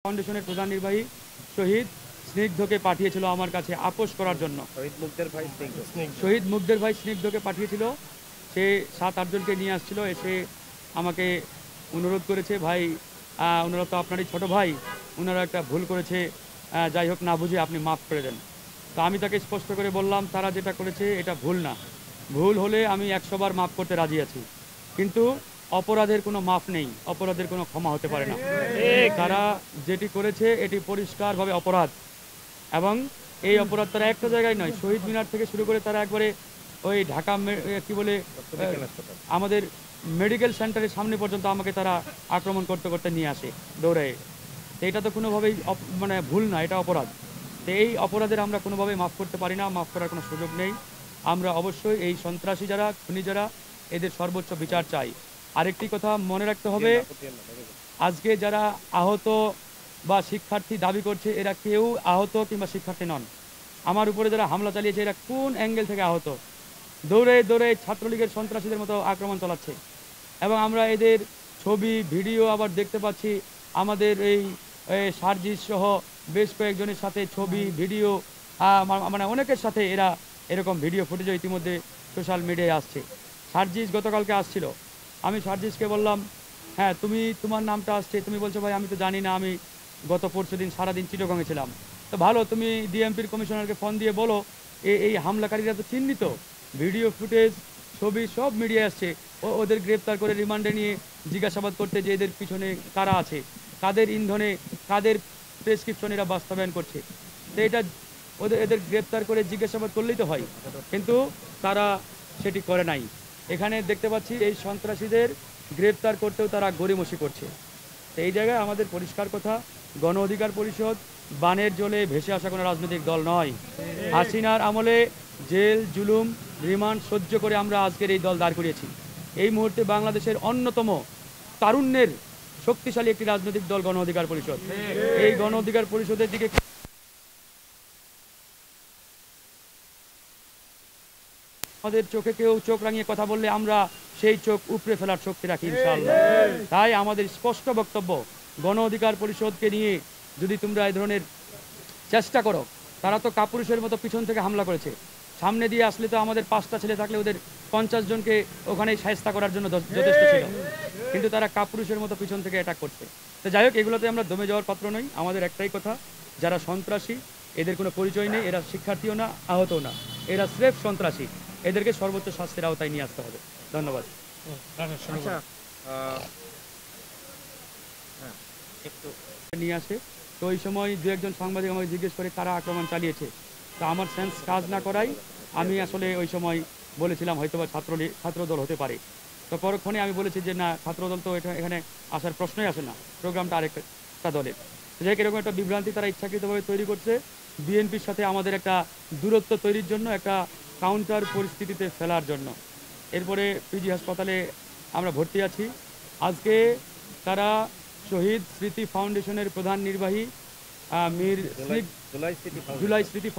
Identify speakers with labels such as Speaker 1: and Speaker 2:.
Speaker 1: ফাউন্ডেশনের প্রধান নির্বাহী শহীদ স্নিগ্ধকে পাঠিয়েছিল আমার কাছে আপোষ করার জন্য। শহীদ মুগ্ধের ভাই স্নিগ্ধকে পাঠিয়েছিল। সে 7-8 জনকে নিয়ে আসছিল, এসে আমাকে অনুরোধ করেছে, ভাই ওনারা তো আপনারই ছোট ভাই, ওনারা একটা ভুল করেছে, যাই হোক না বুঝে আপনি মাফ করে দেন। তো আমি তাকে স্পষ্ট করে বললাম, তারা যেটা করেছে এটা ভুল না, ভুল হলে আমি 100 বার মাফ করতে রাজি আছি, কিন্তু অপরাধের কোনো মাফ নেই, অপরাধের কোনো ক্ষমা হতে পারে না। তারা যেটি করেছে এটি পরিষ্কারভাবে অপরাধ, এবং এই অপরাধ তারা একটা জায়গায় নয়, শহীদ মিনার থেকে শুরু করে তারা একবারে ওই ঢাকা কি বলে আমাদের মেডিকেল সেন্টারের সামনে পর্যন্ত আমাকে তারা আক্রমণ করতে করতে নিয়ে আসে দৌড়ে। তো এটা তো কোনোভাবেই মানে ভুল না, এটা অপরাধ। তো এই অপরাধের আমরা কোনোভাবেই মাফ করতে পারি না, মাফ করার কোনো সুযোগ নেই। আমরা অবশ্যই এই সন্ত্রাসী যারা, খুনি যারা, এদের সর্বোচ্চ বিচার চাই। আরেকটি কথা মনে রাখতে হবে, আজকে যারা আহত বা শিক্ষার্থী দাবি করছে, এরা কেউ আহত কিংবা শিক্ষার্থী নন। আমার উপরে যারা হামলা চালিয়েছে এরা কোন অ্যাঙ্গেল থেকে আহত, দৌড়ে দৌড়ে ছাত্রলীগের সন্ত্রাসীদের মতো আক্রমণ চালাচ্ছে, এবং আমরা এদের ছবি ভিডিও আবার দেখতে পাচ্ছি। আমাদের এই সার্জিস সহ বেশ কয়েকজনের সাথে ছবি ভিডিও, মানে অনেকের সাথে এরা এরকম ভিডিও ফুটেজও ইতিমধ্যে সোশ্যাল মিডিয়ায় আসছে। সার্জিস গতকালকে আসছিল, আমি সার্জিসকে বললাম, হ্যাঁ তুমি, তোমার নামটা আসছে, তুমি বলছো ভাই আমি তো জানি না, আমি গত পরশু দিন সারাদিন চিটাগংয়ে ছিলাম। তো ভালো, তুমি ডিএমপির কমিশনারকে ফোন দিয়ে বলো, এই হামলাকারীরা তো চিহ্নিত, ভিডিও ফুটেজ ছবি সব মিডিয়ায় আসছে, ওদের গ্রেপ্তার করে রিমান্ডে নিয়ে জিজ্ঞাসাবাদ করতে, যে এদের পিছনে কারা আছে, কাদের ইন্ধনে, কাদের প্রেসক্রিপশন এরা বাস্তবায়ন করছে। তো এটা এদের গ্রেপ্তার করে জিজ্ঞাসাবাদ করলেই তো হয়, কিন্তু তারা সেটি করে নাই। এখানে দেখতে পাচ্ছি এই সন্ত্রাসীদের গ্রেপ্তার করতেও তারা গড়িমসি করছে। তো এই জায়গায় আমাদের পরিষ্কার কথা, গণ অধিকার পরিষদ বানের জলে ভেসে আসা কোনো রাজনৈতিক দল নয়। হাসিনার আমলে জেল জুলুম রিমান্ড সহ্য করে আমরা আজকের এই দল দাঁড় করিয়েছি। এই মুহূর্তে বাংলাদেশের অন্যতম তারুণ্যের শক্তিশালী একটি রাজনৈতিক দল গণ অধিকার পরিষদ। এই গণ অধিকার পরিষদের দিকে আমাদের চোখে কেউ চোখ রাঙিয়ে কথা বললে আমরা সেই চোখ উপড়ে ফেলার শক্তি রাখি ইনশাআল্লাহ। তাই আমাদের স্পষ্ট বক্তব্য, গণ অধিকার পরিষদকে নিয়ে যদি তোমরা এই ধরনের চেষ্টা করো, তারা তো কাপুরুষের মতো পিছন থেকে হামলা করেছে, সামনে দিয়ে আসলে তো আমাদের 5টা ছেলে থাকলে ওদের 50 জনকে ওখানেই শায়েস্তা করার জন্য যথেষ্ট ছিল, কিন্তু তারা কাপুরুষের মতো পিছন থেকে অ্যাটাক করছে। তো যাই হোক, এগুলোতে আমরা দমে যাওয়ার পাত্র নই। আমাদের একটাই কথা, যারা সন্ত্রাসী এদের কোনো পরিচয় নেই, এরা শিক্ষার্থীও না, আহতও না, এরা স্রেফ সন্ত্রাসী, এদেরকে সর্বোচ্চ শাস্তির আওতায় নিয়ে আসতে হবে। ধন্যবাদ। নিয়ে আসে, তো ওই সময় দু একজন সাংবাদিক আমাকে জিজ্ঞেস করে কারা আক্রমণ চালিয়েছে। তা আমার সেন্স কাজ না করাই আমি আসলে ওই সময় বলেছিলাম হয়তোবা ছাত্রদল হতে পারে। তো পরক্ষণে আমি বলেছি যে না, ছাত্রদল তো এখানে আসার প্রশ্নই আসে না, প্রোগ্রামটা আরেকটা দলের। যাই হোক, এরকম একটা বিভ্রান্তি তারা ইচ্ছাকৃতভাবে তৈরি করছে বিএনপির সাথে আমাদের একটা দূরত্ব তৈরির জন্য, একটা কাউন্টার পরিস্থিতিতে ফেলার জন্য। এরপরে পিজি হাসপাতালে আমরা ভর্তি আছি। আজকে তারা শহীদ স্মৃতি ফাউন্ডেশনের প্রধান নির্বাহী জুলাই স্মৃতি